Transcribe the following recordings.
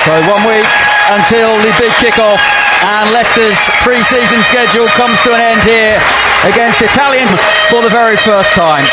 So 1 week until the big kick-off, and Leicester's pre-season schedule comes to an end here against Italian for the very first time.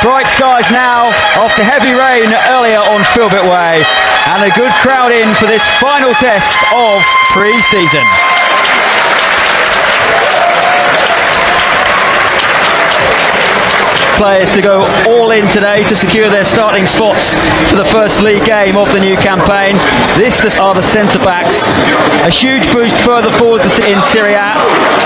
Bright skies now after heavy rain earlier on Filbert Way, and a good crowd in for this final test of pre-season. Players to go all in today to secure their starting spots for the first league game of the new campaign. This are the centre-backs. A huge boost further forward in Serie A.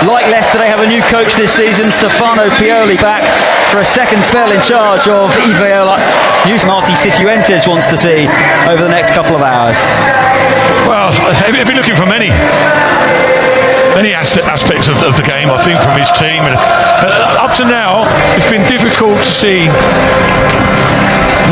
Like Leicester, they have a new coach this season, Stefano Pioli, back for a second spell in charge of Iviola. New Marti Cifuentes wants to see over the next couple of hours. Well, he'll be looking for many aspects of the game, I think, from his team. And up to now, it's been difficult to see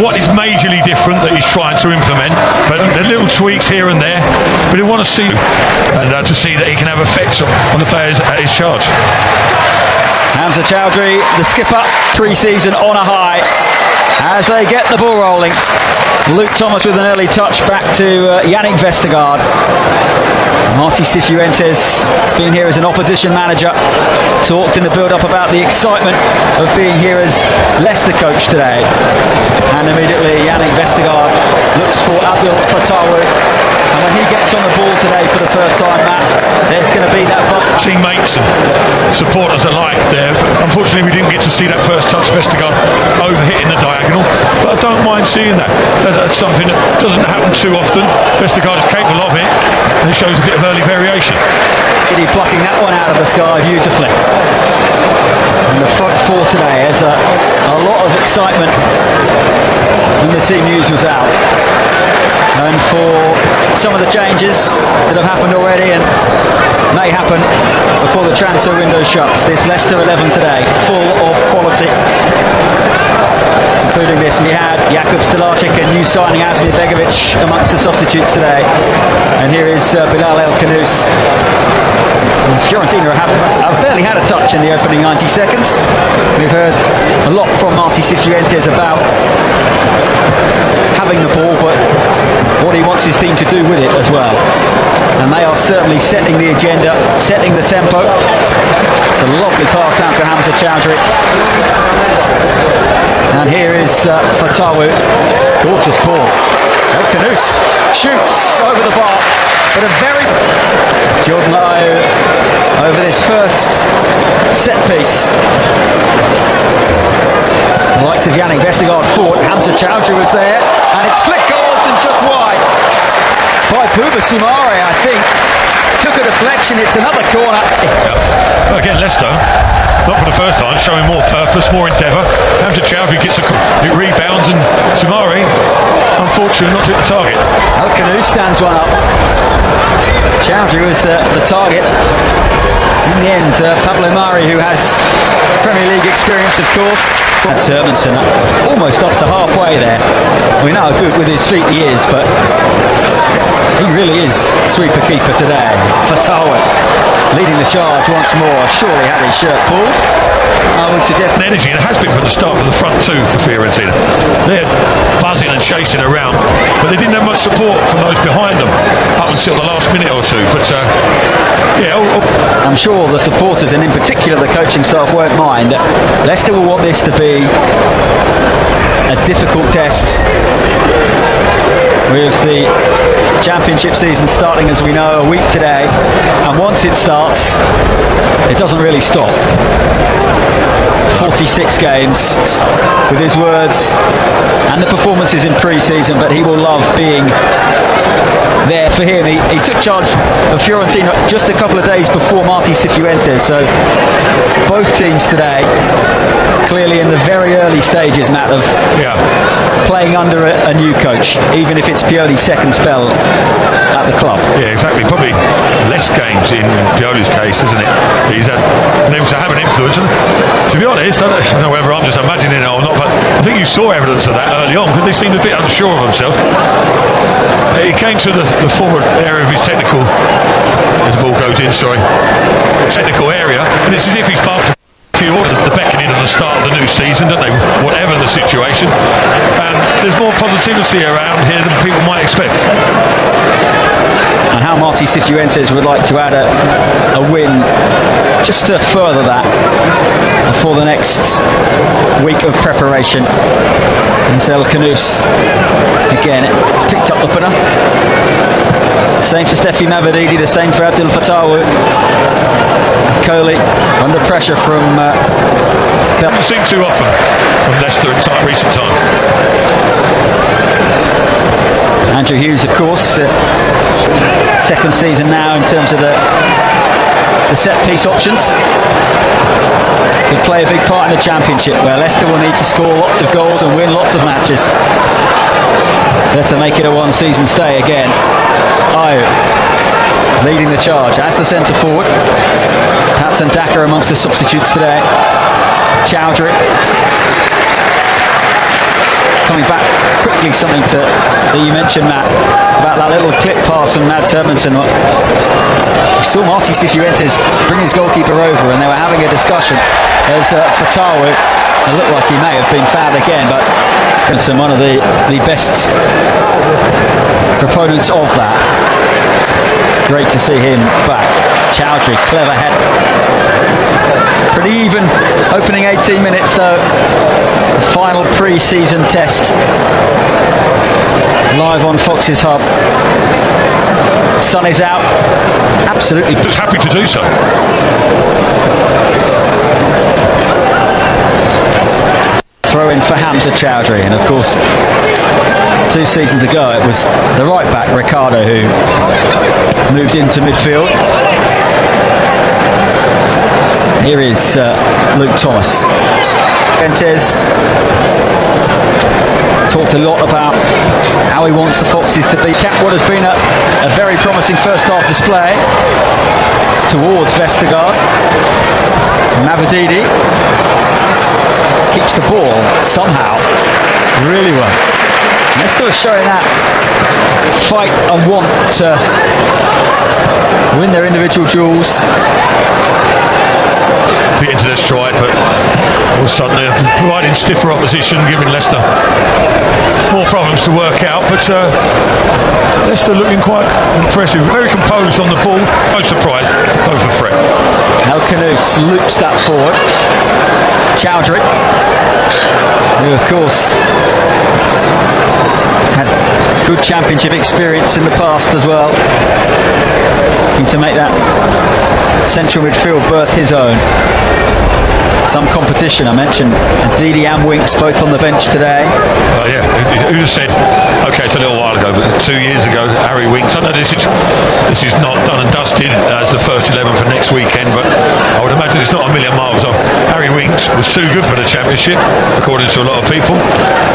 what is majorly different that he's trying to implement, but there are little tweaks here and there. But he want to see to see that he can have effects on the players at his charge. Hamza Chowdhury, the skipper, pre-season on a high as they get the ball rolling. Luke Thomas with an early touch back to Yannick Vestergaard. Marti Cifuentes has been here as an opposition manager, talked in the build-up about the excitement of being here as Leicester coach today. And immediately Yannick Vestergaard looks for Abdul Fatawu. And when he gets on the ball today for the first time, Matt, there's going to be that teammates and supporters alike there. Unfortunately, we didn't get to see that first touch, Vestergaard overhitting the diagonal, but I don't mind seeing that. That's something that doesn't happen too often. Vestergaard is capable of it, and it shows a bit of early variation. He's plucking that one out of the sky beautifully. And the front four today has a lot of excitement when the team news was out. And for some of the changes that have happened already and may happen before the transfer window shuts, this Leicester 11 today, full of quality. Including this, we had Jakub Stelacic and new signing Asmir Begovic amongst the substitutes today. And here is Bilal El Khanous. Fiorentina have barely had a touch in the opening 90 seconds. We've heard a lot from Marti Cifuentes about having the ball, but what he wants his team to do with it as well. And they are certainly setting the agenda, setting the tempo. It's a lovely pass down to Hamza Chowdhury. And here is Fatawu. Gorgeous ball. El Khanous shoots over the bar, but a very Jordan Ayew over this first set piece. The likes of Yannick Vestergaard fought. Hamza Chowdhury was there, and it's flicked goals and just wide by Bouba Soumaré, I think. Took a deflection, it's another corner. Yeah. Again, Leicester, not for the first time, showing more purpose, more endeavour. Hamza Chowdhury gets it rebounds, and Soumaré, unfortunately, not to hit the target. El Khanous stands one up. Chowdhury was the target. In the end, Pablo Mari, who has Premier League experience, of course. And Hermansen almost up to halfway there. We know how good with his feet he is, but he really is sweeper keeper today. Fatawu leading the charge once more. Surely had his shirt pulled. I would suggest the energy, and it has been from the start of the front two for Fiorentina. They're buzzing and chasing around, but they didn't have much support from those behind them up until the last minute or two. But I'm sure the supporters, and in particular the coaching staff, won't mind. Leicester will want this to be a difficult test, with the championship season starting, as we know, a week today, and once it starts, it doesn't really stop. 46 games, with his words and the performances in pre-season, but he will love being there. For him, he took charge of Fiorentina just a couple of days before Marti Cifuentes, so both teams today clearly in the very early stages, Matt, of playing under a new coach, even if it's Pioli's second spell at the club. Yeah, exactly. Probably less games in Pioli's case, isn't it? He's been able to have an influence, and to be honest, I don't know whether I'm just imagining it or not, but I think you saw evidence of that early on, because they seemed a bit unsure of themselves. He came to the forward area of his technical, as the ball goes in, technical area, and it's as if he's barked a few orders, the beckoning of the start of the new season, don't they? Whatever the situation, and there's more positivity around here than people might expect. And how Marti Cifuentes would like to add a win just to further that before the next week of preparation. And El Canoes again, it's picked up the opener. Same for Steffi Mavididi, the same for Abdul Fatawu. Coley under pressure from Haven't seen too often from Leicester in recent times. Andrew Hughes, of course, second season now in terms of the set piece options. Could play a big part in the Championship, where Leicester will need to score lots of goals and win lots of matches. There to make it a one-season stay again. Ayew leading the charge as the centre forward. Patson Daka amongst the substitutes today. Chowdhury coming back quickly. Something that you mentioned, Matt, about that little clip pass from Mads Hermansen. We saw Marti Cifuentes bring his goalkeeper over, and they were having a discussion as Fatawu, it looked like he may have been fouled again, but it's been one of the best proponents of that. Great to see him back. Chowdhury, clever head. Pretty even opening 18 minutes though. The final pre-season test live on Fox's Hub. Sun is out. Absolutely. Just happy to do so. Throw in for Hamza Chowdhury, and of course 2 seasons ago it was the right back Ricardo who moved into midfield. Here is Luke Thomas. Fuentes talked a lot about how he wants the Foxes to be. What has been a very promising first half display. It's towards Vestergaard. Mavididi keeps the ball somehow really well. Leicester is showing that fight and want to win their individual duels. Get into their stride, but all of a sudden they're providing stiffer opposition, giving Leicester more problems to work out. But Leicester looking quite impressive, very composed on the ball. No surprise, both a threat. El Canoes loops that forward. Chowdhury, who of course had good Championship experience in the past as well, looking to make that central midfield berth his own. Some competition. I mentioned Didi and Winks both on the bench today. Yeah, who'd have said, okay, it's a little while ago, but 2 years ago, Harry Winks, I know this is not done and dusted as the first 11 for next weekend, but I would imagine it's not a million miles off. Harry Winks was too good for the Championship, according to a lot of people,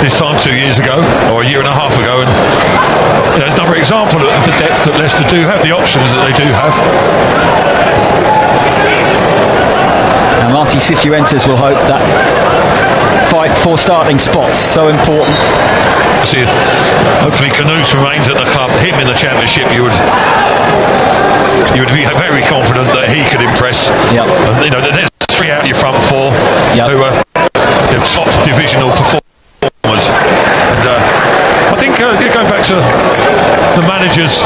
this time 2 years ago, or a year and a half ago, and it's another example of the depth that Leicester do have, the options that they do have. Now Marti Cifuentes will hope that fight for starting spots, so important. See, hopefully Canoes remains at the club. Him in the Championship, you would be very confident that he could impress. Yep. And, there's 3 out of your front 4 who are top divisional performers. And I think going back to the manager's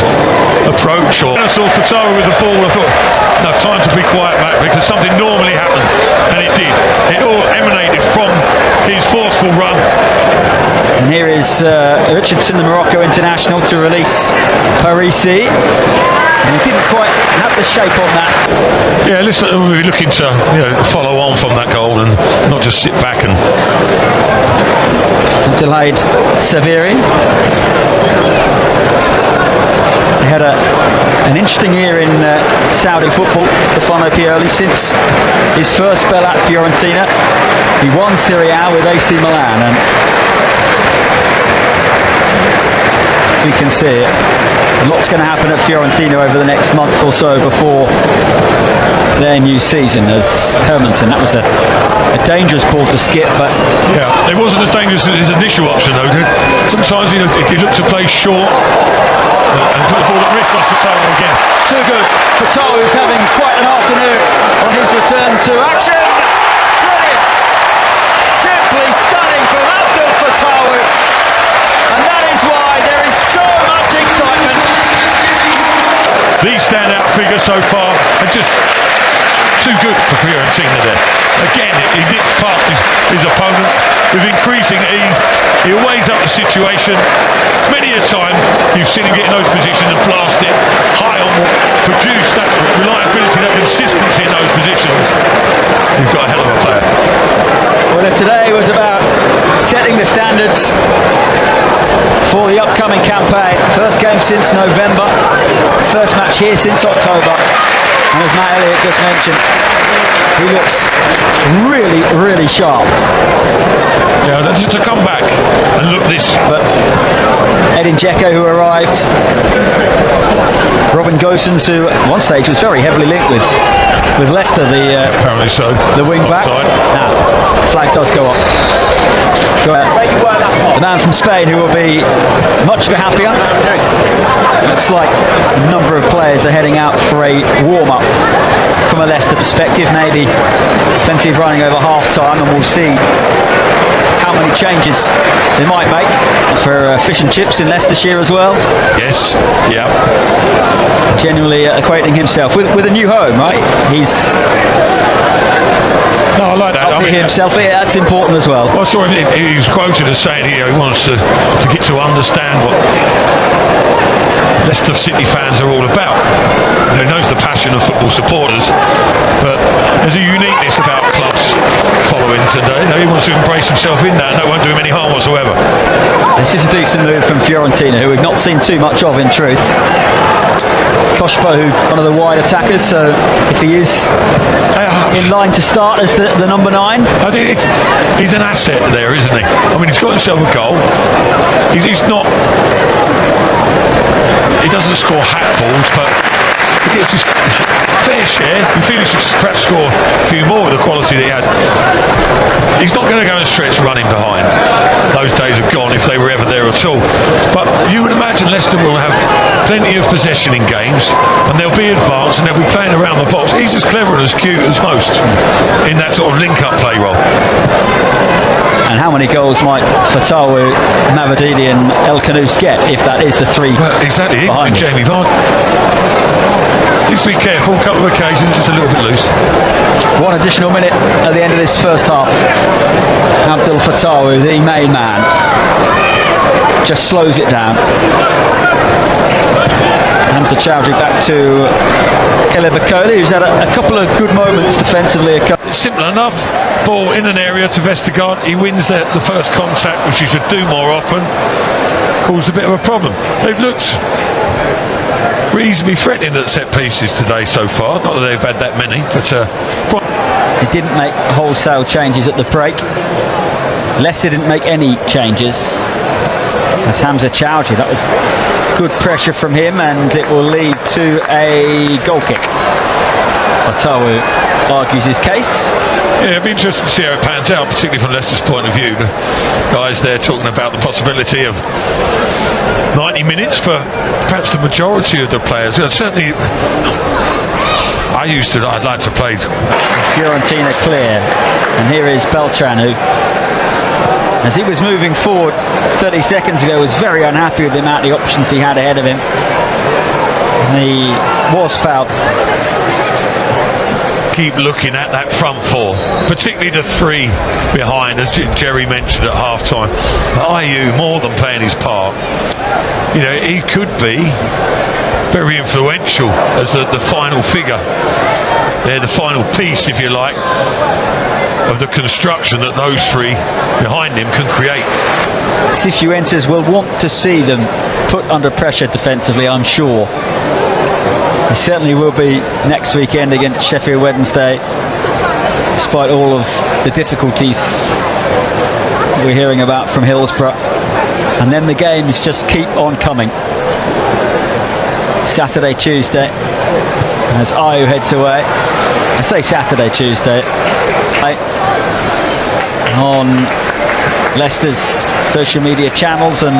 approach, or I saw Fatawu with the ball, I thought, no, time to be quiet back, because something normally happens, and it did. It all emanated from his forceful run. And here is Richardson, the Morocco international, to release Parisi. And he didn't quite have the shape on that. Yeah, listen, we're looking to follow on from that goal and not just sit back and delayed Saviri. He had an interesting year in Saudi football, Stefano Pioli. Since his first spell at Fiorentina, he won Serie A with AC Milan, and as we can see, a lot's going to happen at Fiorentina over the next month or so before their new season. As Hermansen, that was a dangerous ball to skip, but yeah, it wasn't as dangerous as his initial option though. Sometimes he looked to play short and put the ball at risk off Fatawu again. Too good. Fatawu is having quite an afternoon on his return to action. Brilliant. the standout figure so far, and just too good for Fiorentina there. Again, he nips past his opponent with increasing ease. He weighs up the situation. Many a time you've seen him get in those positions and blast it high on, produce that reliability, that consistency in those positions. You've got a hell of a player. Well, if today was about setting the standards for the upcoming campaign, first game since November, first match here since October, and as Matt Elliott just mentioned, he looks really, really sharp. Yeah, just to come back and look this. But Edin Dzeko, who arrived, Robin Gosens, who at one stage was very heavily linked with Leicester, apparently so, the wing back. Now, flag does go up. The man from Spain, who will be much the happier. Looks like a number of players are heading out for a warm-up from a Leicester perspective. Maybe plenty of running over half-time, and we'll see how many changes they might make for fish and chips in Leicestershire as well. Yes, yeah. Genuinely equating himself with a new home, right? He's... No, I like that. I mean, himself, that's important as well. I saw him, he was quoted as saying he wants to get to understand what Leicester City fans are all about. He knows the passion of football supporters, but there's a uniqueness about clubs following today. He wants to embrace himself in that, and that won't do him any harm whatsoever. This is a decent move from Fiorentina, who we've not seen too much of in truth. Koshpo, who one of the wide attackers, so if he is in line to start as the number 9, I think he's an asset there, isn't he? I mean, he's got himself a goal. He's not. He doesn't score hatfuls, but he gets his fair share. You feel he should perhaps score a few more with the quality that he has. He's not going to go and stretch running behind. Those days are gone if they were ever there at all. But you would imagine Leicester will have plenty of possession in games, and they'll be advanced and they'll be playing around the box. He's as clever and as cute as most in that sort of link-up play role. And how many goals might Fatawu, Mavididi and El Khanous get if that is the 3? Well, exactly. And Jamie Vardy needs to be careful. A couple of occasions, it's a little bit loose. One additional minute at the end of this first half. Abdul Fatawu, the main man, just slows it down. Hamza Chowdhury back to Kelly Bakoli, who's had a couple of good moments defensively. It's simple enough. Ball in an area to Vestergaard. He wins the first contact, which he should do more often. Caused a bit of a problem. They've looked reasonably threatening at set pieces today so far. Not that they've had that many, but he didn't make wholesale changes at the break. Leicester didn't make any changes. That's Hamza Chowdhury. That was good pressure from him, and it will lead to a goal kick. Fatawu argues his case. Yeah, it'd be interesting to see how it pans out, particularly from Leicester's point of view. The guys there talking about the possibility of 90 minutes for perhaps the majority of the players. Certainly, I'd like to play. Fiorentina clear, and here is Beltran, who, as he was moving forward 30 seconds ago, was very unhappy with the amount of options he had ahead of him. He was fouled. Keep looking at that front 4, particularly the 3 behind, as Jerry mentioned at half-time. Ayew more than playing his part. You know, he could be very influential as the final figure. They're the final piece, if you like, of the construction that those 3 behind him can create. Cifuentes will want to see them put under pressure defensively, I'm sure. He certainly will be next weekend against Sheffield Wednesday, despite all of the difficulties we're hearing about from Hillsborough. And then the games just keep on coming. Saturday, Tuesday, as Ayew heads away. I say Saturday, Tuesday. On Leicester's social media channels and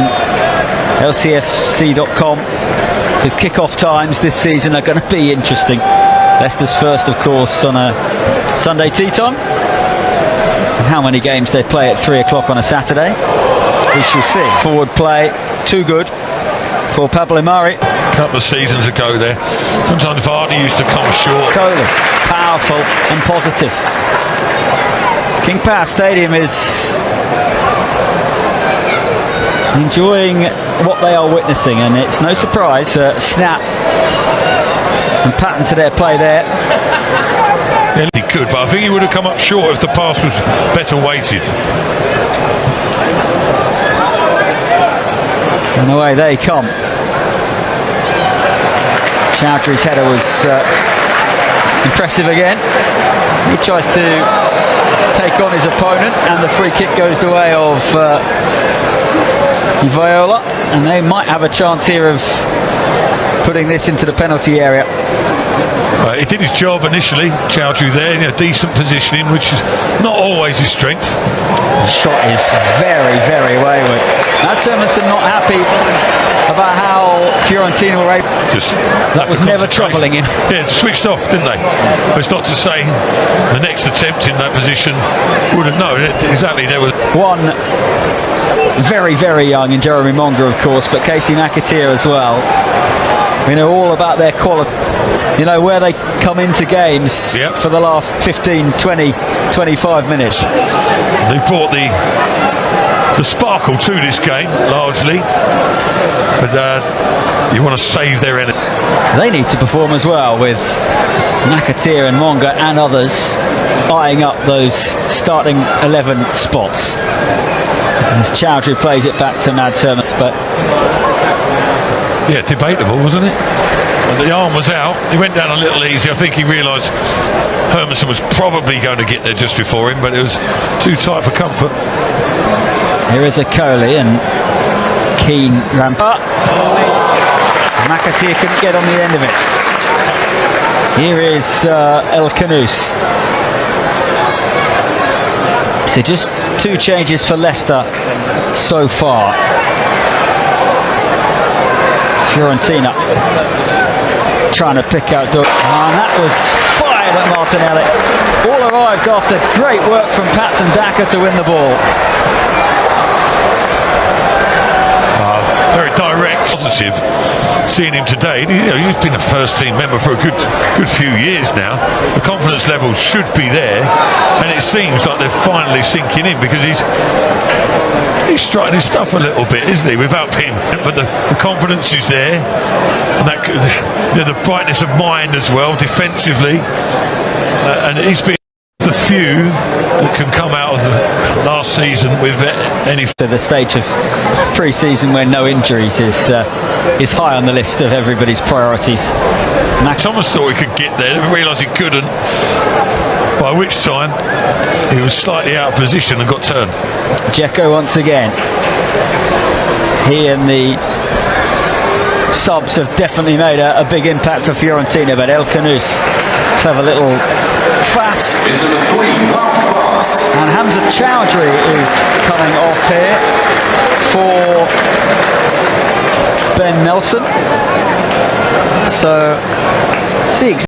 lcfc.com. Because kick-off times this season are going to be interesting. Leicester's first, of course, on a Sunday tea time. And how many games they play at 3 o'clock on a Saturday, we shall see. Forward play, too good. for Pablo Mari. A couple of seasons ago there. Sometimes Vardy used to come short. Kohli, powerful and positive. King Power Stadium is enjoying what they are witnessing, and it's no surprise snap and pattern to their play there. Yeah, he could, but I think he would have come up short if the pass was better weighted. And away they come. Chowdhury's header was impressive again. He tries to take on his opponent, and the free kick goes the way of Viola, and they might have a chance here of putting this into the penalty area. He did his job initially, Chowdhury there, decent positioning, which is not always his strength. The shot is very, very wayward. Mads Hermansen not happy about how Fiorentina were able. That was never troubling him. Yeah, switched off, didn't they? It's not to say the next attempt in that position would have known exactly. There was one very, very young in Jeremy Monga, of course, but Casey McAteer as well. We know all about their quality. You know, where they come into games for the last 15, 20, 25 minutes. They brought the sparkle to this game, largely. But you want to save their energy. They need to perform as well, with McAteer and Monga and others eyeing up those starting 11 spots. As Chowdhury plays it back to Mads Hermansen, but yeah, debatable, wasn't it? The arm was out. He went down a little easy. I think he realised Hermansen was probably going to get there just before him, but it was too tight for comfort. Here is a Kohli and Keane rampart. McAteer couldn't get on the end of it. Here is El Kanous. So just 2 changes for Leicester so far. Fiorentina trying to pick out and that was fired at Martinelli. All arrived after great work from Patson Daka to win the ball. Very direct, positive. Seeing him today, he's been a first team member for a good few years now. The confidence levels should be there, and it seems like they're finally sinking in, because he's striking his stuff a little bit, isn't he, without being, but the confidence is there, and that the brightness of mind as well defensively, and he's been the few that can come out of the last season with any. To the stage of pre-season where no injuries is high on the list of everybody's priorities. Thomas thought he could get there, didn't realise he couldn't, by which time he was slightly out of position and got turned. Dzeko once again. He and the subs have definitely made a big impact for Fiorentina, but El Kanous, clever little pass. And Hamza Chowdhury is coming off here for Ben Nelson. So, see